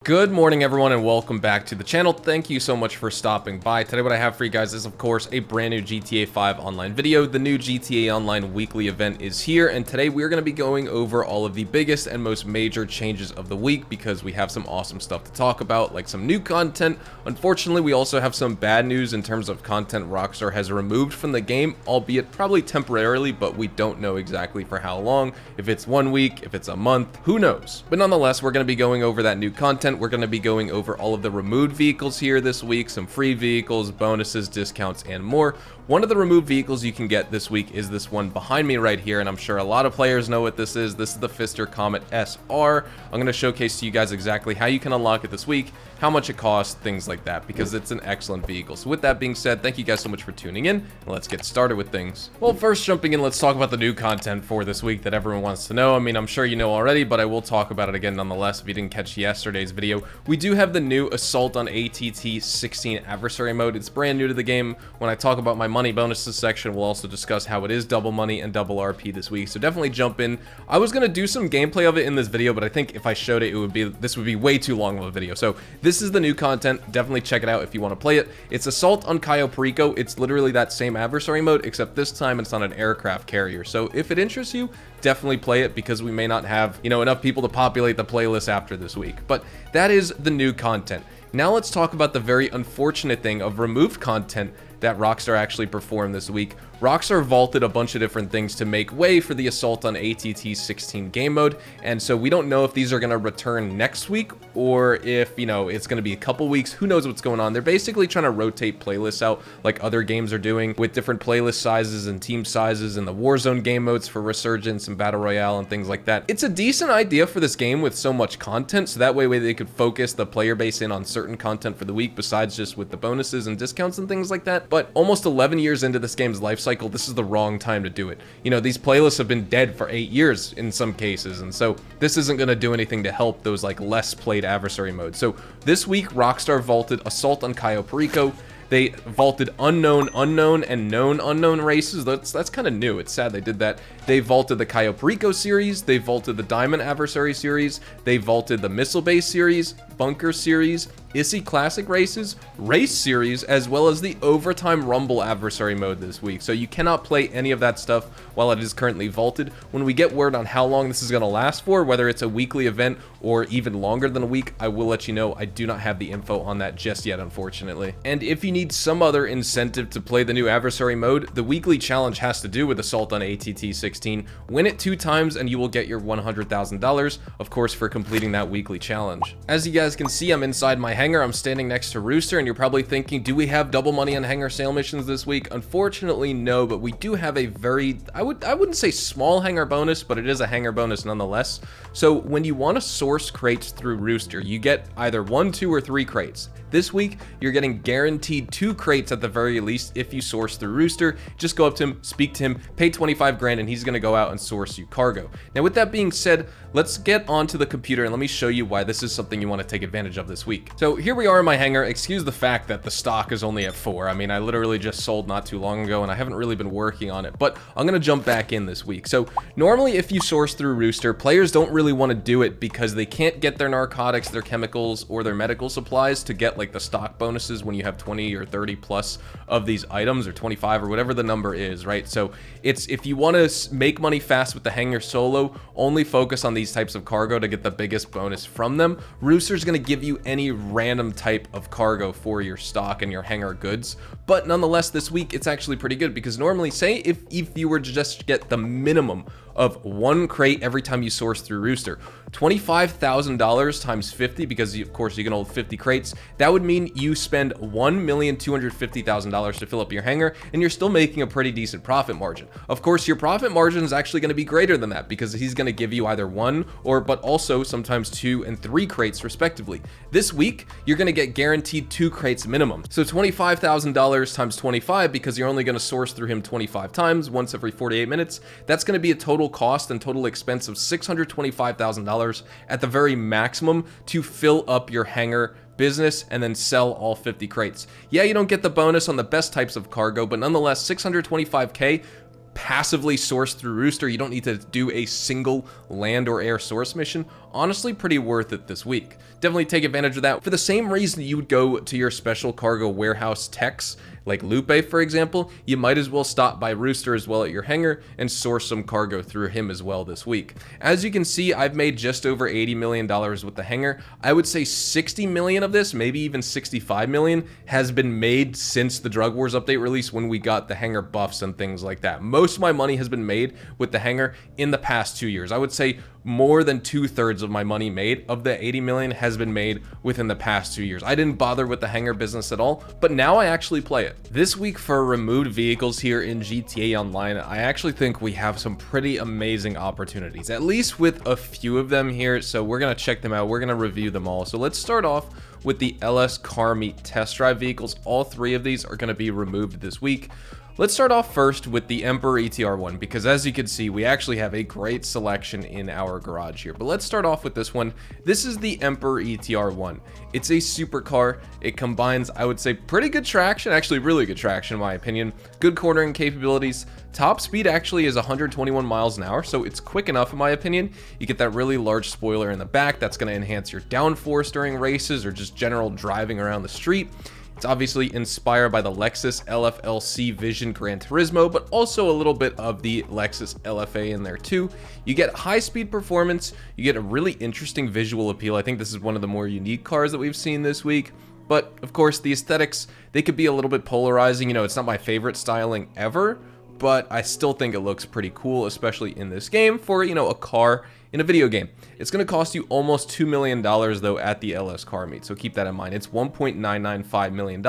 Good morning everyone and welcome back to the channel. Thank you so much for stopping by. Today what I have for you guys is of course a brand new GTA 5 Online video. The new GTA Online weekly event is here, and today we're going to be going over all of the biggest and most major changes of the week because we have some awesome stuff to talk about, like some new content. Unfortunately, we also have some bad news in terms of content Rockstar has removed from the game, albeit probably temporarily, but we don't know exactly for how long. If it's 1 week, if it's a month, who knows? But nonetheless, we're going to be going over that new content. We're going to be going over all of the removed vehicles here this week, some free vehicles, bonuses, discounts, and more. One of the removed vehicles you can get this week is this one behind me right here, and I'm sure a lot of players know what this is. This is the Pfister Comet SR. I'm going to showcase to you guys exactly how you can unlock it this week, how much it costs, things like that, because it's an excellent vehicle. So with that being said, thank you guys so much for tuning in, and let's get started with things. Well, first jumping in, let's talk about the new content for this week that everyone wants to know. I mean, I'm sure you know already, but I will talk about it again nonetheless if you didn't catch yesterday's video. We do have the new Assault on ATT-16 adversary mode. It's brand new to the game. When I talk about my money bonuses section, we'll also discuss how it is double money and double RP this week, so definitely jump in. I was going to do some gameplay of it in this video, but I think if I showed it, this would be way too long of a video. So this is the new content. Definitely check it out if you want to play it. It's Assault on Cayo Perico. It's literally that same adversary mode, except this time it's on an aircraft carrier. So if it interests you, definitely play it, because we may not have, enough people to populate the playlist after this week. But that is the new content. Now let's talk about the very unfortunate thing of removed content that Rockstar actually performed this week. Rockstar vaulted a bunch of different things to make way for the Assault on ATT-16 game mode, and so we don't know if these are going to return next week or if, it's going to be a couple weeks. Who knows what's going on? They're basically trying to rotate playlists out like other games are doing, with different playlist sizes and team sizes and the Warzone game modes for Resurgence and Battle Royale and things like that. It's a decent idea for this game with so much content, so that way they could focus the player base in on certain content for the week besides just with the bonuses and discounts and things like that. But almost 11 years into this game's life cycle, this is the wrong time to do it. These playlists have been dead for 8 years in some cases, and so this isn't going to do anything to help those like less played adversary modes. So this week, Rockstar vaulted Assault on Cayo Perico. They vaulted unknown, and known unknown races. That's kind of new. It's sad they did that. They vaulted the Cayo Perico series. They vaulted the Diamond Adversary series. They vaulted the Missile Base series, Bunker series, Issy Classic races, Race series, as well as the Overtime Rumble adversary mode this week. So you cannot play any of that stuff while it is currently vaulted. When we get word on how long this is going to last for, whether it's a weekly event or even longer than a week, I will let you know. I do not have the info on that just yet, unfortunately. And if you need some other incentive to play the new adversary mode, the weekly challenge has to do with Assault on ATT-16. Win it 2 times and you will get your $100,000, of course, for completing that weekly challenge. As you guys can see, I'm inside my hangar. I'm standing next to Rooster, and you're probably thinking, do we have double money on hangar sale missions this week? Unfortunately, no, but we do have a very, I wouldn't say small hangar bonus, but it is a hangar bonus nonetheless. So when you want to source crates through Rooster, you get either 1, 2, or 3 crates. This week, you're getting guaranteed 2 crates at the very least if you source through Rooster. Just go up to him, speak to him, pay 25 grand, and he's going to go out and source you cargo. Now, with that being said, let's get onto the computer and let me show you why this is something you want to take advantage of this week. So here we are in my hangar. Excuse the fact that the stock is only at 4. I mean, I literally just sold not too long ago, and I haven't really been working on it, but I'm going to jump back in this week. So normally, if you source through Rooster, players don't really want to do it because they can't get their narcotics, their chemicals, or their medical supplies to get like the stock bonuses when you have 20 or 30 plus of these items, or 25 or whatever the number is, right? So it's, if you want to make money fast with the hangar solo, only focus on these types of cargo to get the biggest bonus from them. Rooster's going to give you any random type of cargo for your stock and your hangar goods, but nonetheless this week it's actually pretty good, because normally, say if you were to just get the minimum of 1 crate every time you source through Rooster, $25,000 times 50, because of course you can hold 50 crates, that would mean you spend $1,250,000 to fill up your hangar, and you're still making a pretty decent profit margin. Of course, your profit margin is actually going to be greater than that, because he's going to give you either 1 but also sometimes 2 and 3 crates respectively. This week, you're going to get guaranteed 2 crates minimum. So $25,000 times 25, because you're only going to source through him 25 times, once every 48 minutes. That's going to be a total cost and total expense of $625,000 at the very maximum to fill up your hangar business and then sell all 50 crates. Yeah, you don't get the bonus on the best types of cargo, but nonetheless, $625K passively sourced through Rooster. You don't need to do a single land or air source mission. honestly pretty worth it this week. Definitely take advantage of that. For the same reason you would go to your special cargo warehouse techs, like Lupe for example, you might as well stop by Rooster as well at your hangar and source some cargo through him as well this week. As you can see, I've made just over $80 million with the hangar. I would say 60 million of this, maybe even 65 million, has been made since the Drug Wars update release when we got the hangar buffs and things like that. Most of my money has been made with the hangar in the past 2 years. I would say more than 2/3 of my money made of the 80 million has been made within the past 2 years. I didn't bother with the hangar business at all, but now I actually play it. This week for removed vehicles here in GTA Online, I actually think we have some pretty amazing opportunities, at least with a few of them here. So we're going to check them out. We're going to review them all. So let's start off with the LS Car Meet test drive vehicles. All 3 of these are going to be removed this week. Let's start off first with the Emperor ETR1, because as you can see, we actually have a great selection in our garage here. But let's start off with this one. This is the Emperor ETR1. It's a supercar. It combines, I would say, pretty good traction, actually really good traction in my opinion, good cornering capabilities. Top speed actually is 121 miles an hour, so it's quick enough in my opinion. You get that really large spoiler in the back that's going to enhance your downforce during races or just general driving around the street. It's obviously inspired by the Lexus LFLC Vision Gran Turismo, but also a little bit of the Lexus LFA in there too. You get high-speed performance, you get a really interesting visual appeal. I think this is one of the more unique cars that we've seen this week. But, of course, the aesthetics, they could be a little bit polarizing. You know, it's not my favorite styling ever, but I still think it looks pretty cool, especially in this game for, you know, a car in a video game. It's going to cost you almost $2 million though at the LS Car Meet, so keep that in mind. It's $1.995 million.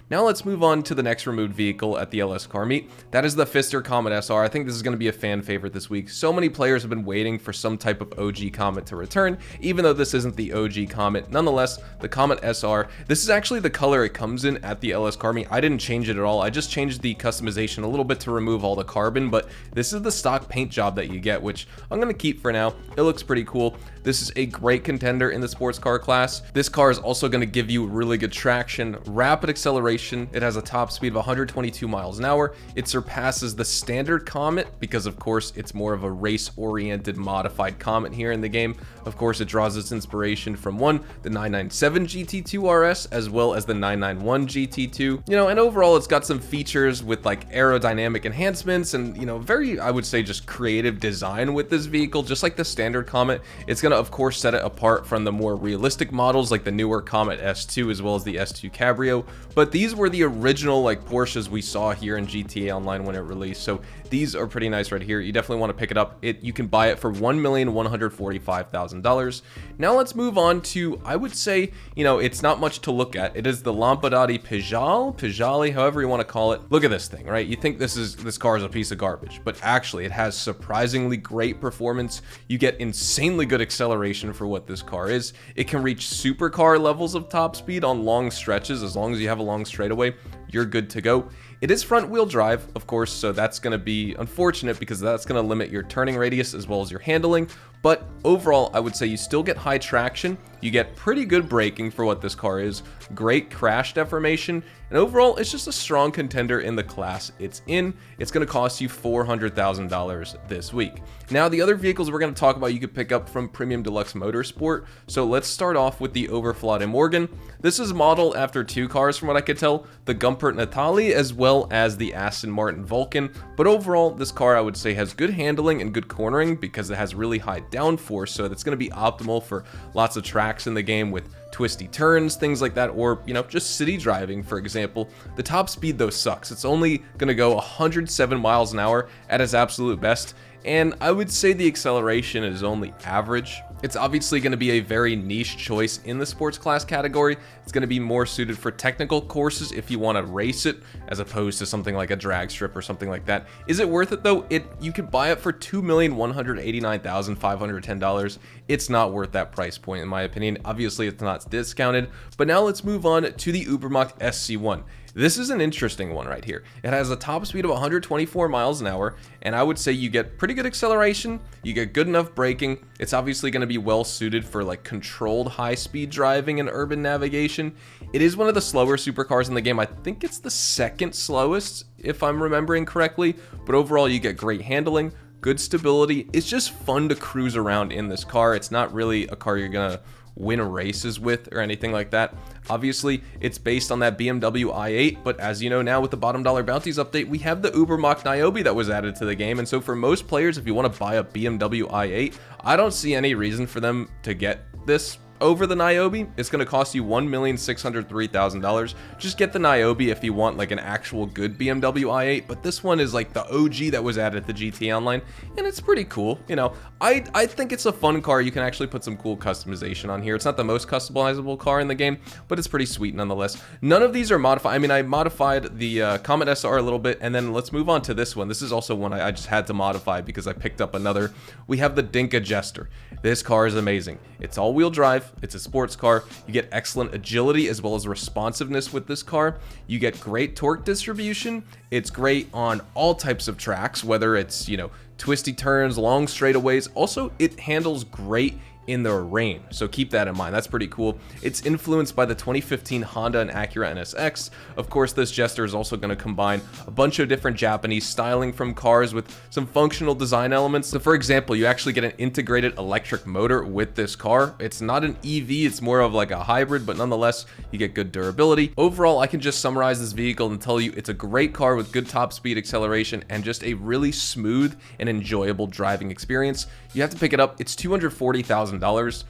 Now let's move on to the next removed vehicle at the LS Car Meet. That is the Pfister Comet SR. I think this is going to be a fan favorite this week. So many players have been waiting for some type of OG Comet to return, even though this isn't the OG Comet. Nonetheless, the Comet SR, this is actually the color it comes in at the LS Car Meet. I didn't change it at all. I just changed the customization a little bit to remove all the carbon, but this is the stock paint job that you get, which I'm going to keep for now. It looks pretty cool. This is a great contender in the sports car class. This car is also going to give you really good traction, rapid acceleration. It has a top speed of 122 miles an hour. It surpasses the standard Comet because, of course, it's more of a race-oriented modified Comet here in the game. Of course, it draws its inspiration from the 997 GT2 RS as well as the 991 GT2. You know, and overall, it's got some features with like aerodynamic enhancements and, you know, very, I would say, just creative design with this vehicle, just like the standard Comet. It's going to, of course, set it apart from the more realistic models like the newer Comet S2 as well as the S2 Cabrio. But these were the original like Porsches we saw here in GTA Online when it released, so these are pretty nice right here. You definitely want to pick it up. You can buy it for $1,145,000. Now let's move on to, I would say, you know, it's not much to look at. It is the Lampadati Pajali, however you want to call it. Look at this thing, right? You think this car is a piece of garbage, but actually it has surprisingly great performance. You get insanely good acceleration for what this car is. It can reach supercar levels of top speed on long stretches. As long as you have a long straightaway, you're good to go. It is front wheel drive, of course, so that's going to be unfortunate because that's going to limit your turning radius as well as your handling. But overall, I would say you still get high traction. You get pretty good braking for what this car is, great crash deformation, and overall, it's just a strong contender in the class it's in. It's going to cost you $400,000 this week. Now, the other vehicles we're going to talk about you could pick up from Premium Deluxe Motorsport. So let's start off with the Overflot Morgan. This is modeled after 2 cars from what I could tell, the Gumpert Natali as well as the Aston Martin Vulcan. But overall, this car I would say has good handling and good cornering because it has really high downforce, so that's going to be optimal for lots of tracks in the game with twisty turns, things like that, or, you know, just city driving, for example. The top speed, though, sucks. It's only going to go 107 miles an hour at its absolute best, and I would say the acceleration is only average. It's obviously going to be a very niche choice in the sports class category. It's going to be more suited for technical courses if you want to race it, as opposed to something like a drag strip or something like that. Is it worth it though? You could buy it for $2,189,510. It's not worth that price point in my opinion. Obviously, it's not discounted. But now let's move on to the Ubermacht SC1. This is an interesting one right here. It has a top speed of 124 miles an hour, and I would say you get pretty good acceleration, you get good enough braking. It's obviously going to be well suited for like controlled high-speed driving and urban navigation. It is one of the slower supercars in the game. I think it's the second slowest, if I'm remembering correctly, but overall you get great handling, good stability. It's just fun to cruise around in this car. It's not really a car you're gonna win races with or anything like that. Obviously, it's based on that BMW i8, but as you know now with the bottom dollar bounties update, we have the Ubermacht Niobe that was added to the game, and so for most players, if you want to buy a BMW i8, I don't see any reason for them to get this over the Niobe. It's going to cost you $1,603,000. Just get the Niobe if you want like an actual good BMW i8, but this one is like the OG that was added to GTA Online, and it's pretty cool. You know, I think it's a fun car. You can actually put some cool customization on here. It's not the most customizable car in the game, but it's pretty sweet nonetheless. None of these are modified. I mean, I modified the Comet SR a little bit, and then let's move on to this one. This is also one I just had to modify because I picked up another. We have the Dinka Jester. This car is amazing. It's all-wheel drive. It's a sports car. You get excellent agility as well as responsiveness with this car. You get great torque distribution. It's great on all types of tracks, whether it's, you know, twisty turns, long straightaways. Also, it handles great in the rain, so keep that in mind. That's pretty cool. It's influenced by the 2015 Honda and Acura NSX. Of course, this Jester is also going to combine a bunch of different Japanese styling from cars with some functional design elements. So for example, you actually get an integrated electric motor with this car. It's not an EV, it's more of like a hybrid, but nonetheless, you get good durability. Overall, I can just summarize this vehicle and tell you it's a great car with good top speed acceleration and just a really smooth and enjoyable driving experience. You have to pick it up. It's $240,000.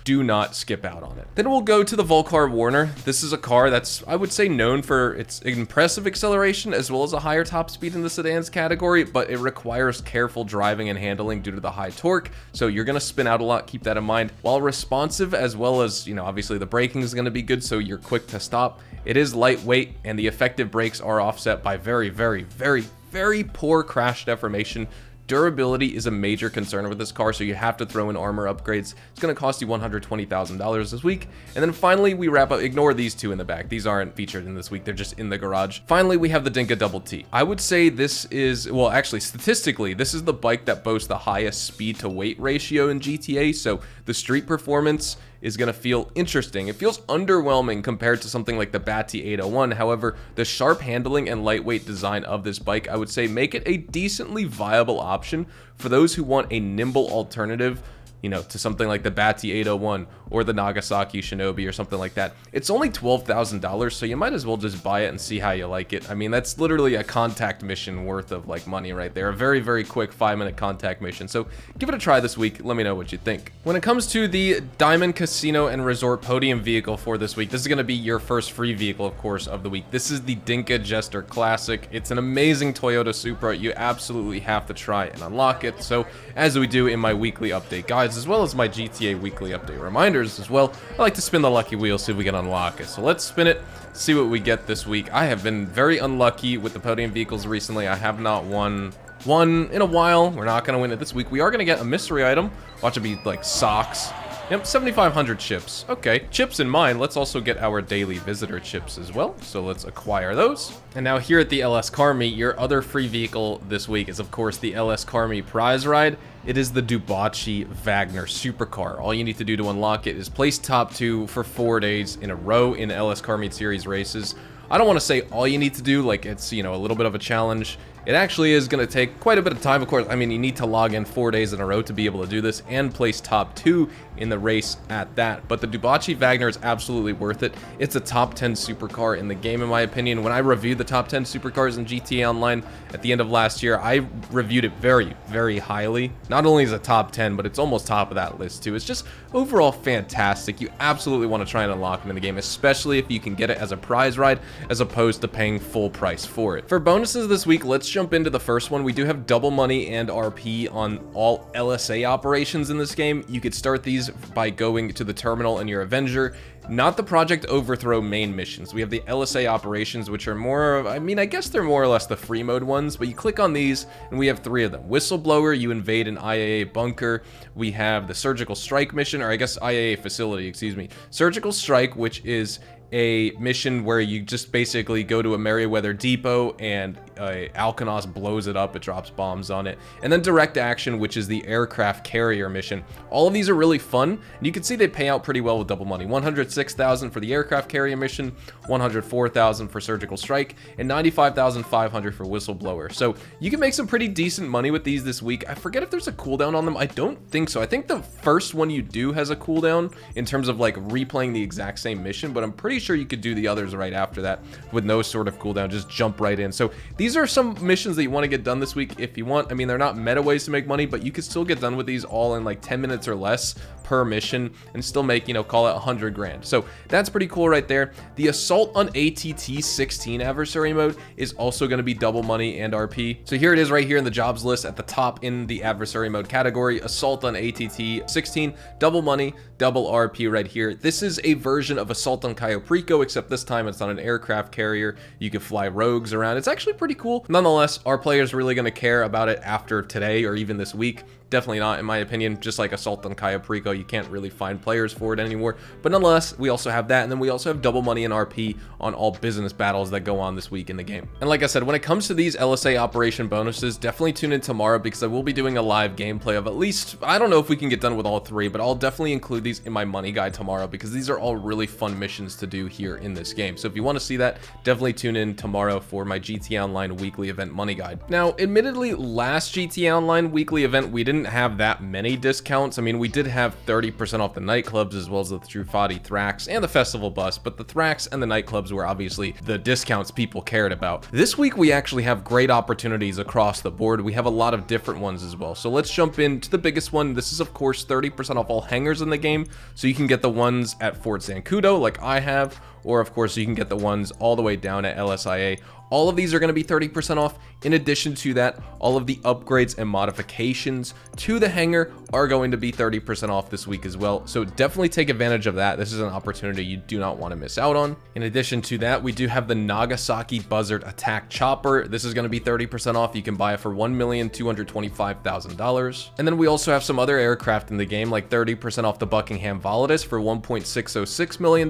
Do not skip out on it. Then we'll go to the Volcar Warner. This is a car that's, I would say, known for its impressive acceleration as well as a higher top speed in the sedans category, but it requires careful driving and handling due to the high torque, so you're going to spin out a lot. Keep that in mind. While responsive as well as, you know, obviously the braking is going to be good, so you're quick to stop. It is lightweight, and the effective brakes are offset by very, very, very, very poor crash deformation. Durability is a major concern with this car, so you have to throw in armor upgrades. It's going to cost you $120,000 this week. And then finally, we wrap up. Ignore these two in the back. These aren't featured in this week. They're just in the garage. Finally, we have the Dinka Double T. I would say this is, well, actually, statistically, this is the bike that boasts the highest speed to weight ratio in GTA, so the street performance is going to feel interesting. It feels underwhelming compared to something like the Bugatti 801. However, the sharp handling and lightweight design of this bike, I would say, make it a decently viable option for those who want a nimble alternative, you know, to something like the Bugatti 801 or the Nagasaki Shinobi or something like that. It's only $12,000, so you might as well just buy it and see how you like it. I mean, that's literally a contact mission worth of like money right there. A very, very quick 5-minute contact mission. So give it a try this week. Let me know what you think. When it comes to the Diamond Casino and Resort Podium vehicle for this week, this is going to be your first free vehicle, of course, of the week. This is the Dinka Jester Classic. It's an amazing Toyota Supra. You absolutely have to try and unlock it. So as we do in my weekly update guides, as well as my GTA weekly update reminders as well, I like to spin the lucky wheel, see if we can unlock it. So let's spin it, see what we get this week. I have been very unlucky with the podium vehicles recently. I have not won one in a while. We're not going to win it this week. We are going to get a mystery item. Watch it be like socks. Yep, 7,500 chips. Okay, chips in mind, let's also get our daily visitor chips as well. So let's acquire those. And now here at the LS Car Meet, your other free vehicle this week is, of course, the LS Car Meet prize ride. It is the Dewbauchee Vagner Supercar. All you need to do to unlock it is place top 2 for 4 days in a row in LS Car Meet Series races. I don't want to say all you need to do, like it's, you know, a little bit of a challenge. It actually is going to take quite a bit of time, of course. I mean, you need to log in 4 days in a row to be able to do this and place top 2 in the race at that. But the Dewbauchee Vagner is absolutely worth it. It's a top 10 supercar in the game, in my opinion. When I reviewed the top 10 supercars in GTA Online at the end of last year, I reviewed it very, very highly. Not only is it top 10, but it's almost top of that list too. It's just overall fantastic. You absolutely want to try and unlock it in the game, especially if you can get it as a prize ride as opposed to paying full price for it. For bonuses this week, let's jump into the first one. We do have double money and RP on all LSA operations in this game. You could start these by going to the terminal in your Avenger, not the Project Overthrow main missions. We have the LSA operations, which are more of, I mean, I guess they're more or less the free mode ones, but you click on these and we have 3 of them. Whistleblower, you invade an IAA bunker. We have the Surgical Strike mission, or I guess IAA facility, excuse me. Surgical Strike, which is a mission where you just basically go to a Merryweather depot and Alkanos blows it up, it drops bombs on it. And then direct action, which is the aircraft carrier mission. All of these are really fun, and you can see they pay out pretty well with double money. 106,000 for the aircraft carrier mission, 104,000 for surgical strike, and 95,500 for whistleblower. So you can make some pretty decent money with these this week. I forget if there's a cooldown on them. I don't think so. I think the first one you do has a cooldown in terms of like replaying the exact same mission, but I'm pretty sure you could do the others right after that with no sort of cooldown, just jump right in. So these are some missions that you want to get done this week if you want. I mean, they're not meta ways to make money, but you could still get done with these all in like 10 minutes or less per mission and still make, you know, call it 100 grand. So that's pretty cool right there. The assault on ATT 16 adversary mode is also going to be double money and RP. So here it is right here in the jobs list at the top in the adversary mode category. Assault on ATT 16, double money, double RP right here. This is a version of assault on Cayo Perico, except this time it's on an aircraft carrier. You can fly rogues around. It's actually pretty cool. Nonetheless, are players really going to care about it after today or even this week? Definitely not, in my opinion. Just like assault on Cayo Perico, you can't really find players for it anymore. But nonetheless, we also have that, and then we also have double money and RP on all business battles that go on this week in the game. And like I said, when it comes to these LSA operation bonuses, definitely tune in tomorrow because I will be doing a live gameplay of at least, I don't know if we can get done with all three, but I'll definitely include these in my money guide tomorrow because these are all really fun missions to do here in this game. So if you want to see that, definitely tune in tomorrow for my GTA Online weekly event money guide. Now, admittedly, last GTA Online weekly event, we didn't have that many discounts. I mean, we did have 30% off the nightclubs as well as the Trufati Thrax and the festival bus, but the Thrax and the nightclubs were obviously the discounts people cared about. This week, we actually have great opportunities across the board. We have a lot of different ones as well. So let's jump into the biggest one. This is, of course, 30% off all hangars in the game. So you can get the ones at Fort Zancudo like I have, or of course, you can get the ones all the way down at LSIA. All of these are going to be 30% off. In addition to that, all of the upgrades and modifications to the hangar are going to be 30% off this week as well. So definitely take advantage of that. This is an opportunity you do not want to miss out on. In addition to that, we do have the Nagasaki Buzzard Attack Chopper. This is going to be 30% off. You can buy it for $1,225,000. And then we also have some other aircraft in the game, like 30% off the Buckingham Validus for $1.606 million.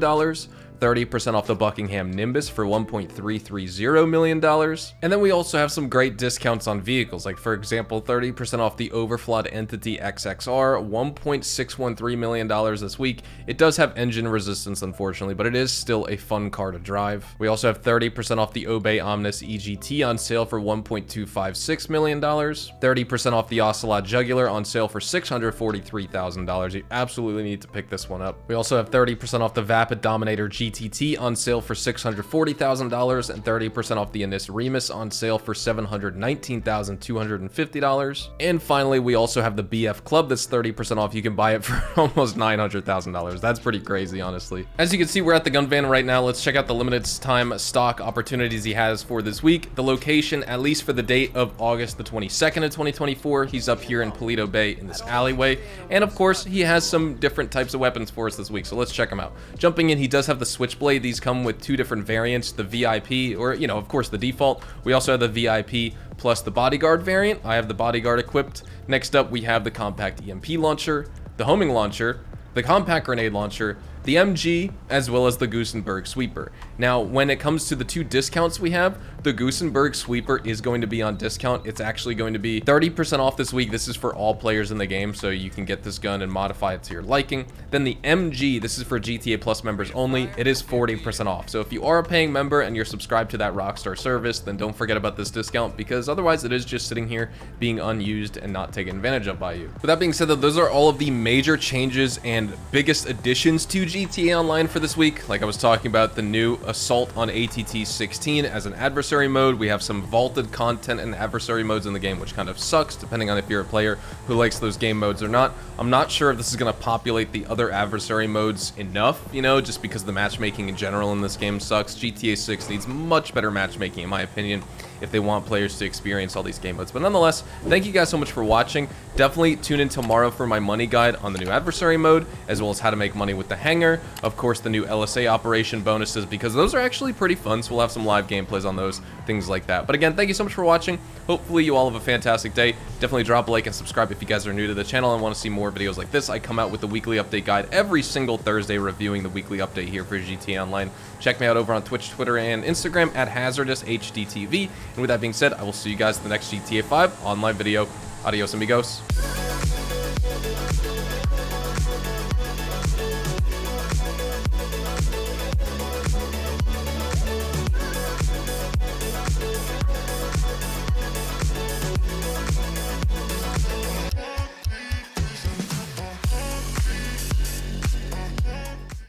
30% off the Buckingham Nimbus for $1.330 million. And then we also have some great discounts on vehicles, like for example, 30% off the Overflood Entity XXR, $1.613 million this week. It does have engine resistance, unfortunately, but it is still a fun car to drive. We also have 30% off the Obey Omnis EGT on sale for $1.256 million. 30% off the Ocelot Jugular on sale for $643,000. You absolutely need to pick this one up. We also have 30% off the Vapid Dominator GTT on sale for $640,000 and 30% off the Anis Remus on sale for $719,250. And finally, we also have the BF Club that's 30% off. You can buy it for almost $900,000. That's pretty crazy, honestly. As you can see, we're at the gun van right now. Let's check out the limited time stock opportunities he has for this week. The location, at least for the date of August the 22nd of 2024, he's up here in Paleto Bay in this alleyway. And of course, he has some different types of weapons for us this week, so let's check them out. Jumping in, he does have the Switchblade. These come with two different variants, the VIP, or, you know, of course, the default. We also have the VIP plus the Bodyguard variant. I have the Bodyguard equipped. Next up, we have the Compact EMP launcher, the Homing launcher, the Compact Grenade launcher, the MG, as well as the Gusenberg Sweeper. Now, when it comes to the two discounts we have, the Gusenberg Sweeper is going to be on discount. It's actually going to be 30% off this week. This is for all players in the game, so you can get this gun and modify it to your liking. Then the MG, this is for GTA Plus members only. It is 40% off. So if you are a paying member and you're subscribed to that Rockstar service, then don't forget about this discount because otherwise it is just sitting here being unused and not taken advantage of by you. With that being said, though, those are all of the major changes and biggest additions to GTA Online for this week. Like I was talking about, the new Assault on ATT 16 as an adversary mode. We have some vaulted content and adversary modes in the game, which kind of sucks depending on if you're a player who likes those game modes or not. I'm not sure if this is going to populate the other adversary modes enough, you know, just because the matchmaking in general in this game sucks. GTA 6 needs much better matchmaking, in my opinion, if they want players to experience all these game modes. But nonetheless, thank you guys so much for watching. Definitely tune in tomorrow for my money guide on the new adversary mode, as well as how to make money with the Hangar. HANGAR, of course the new LSA operation bonuses, because those are actually pretty fun, so we'll have some live gameplays on those, things like that. But again, thank you so much for watching. Hopefully you all have a fantastic day. Definitely drop a like and subscribe if you guys are new to the channel and want to see more videos like this. I come out with the weekly update guide every single Thursday, reviewing the weekly update here for GTA Online. Check me out over on Twitch, Twitter, and Instagram at HazardousHDTV. And with that being said, I will see you guys in the next GTA 5 online video. Adios, amigos.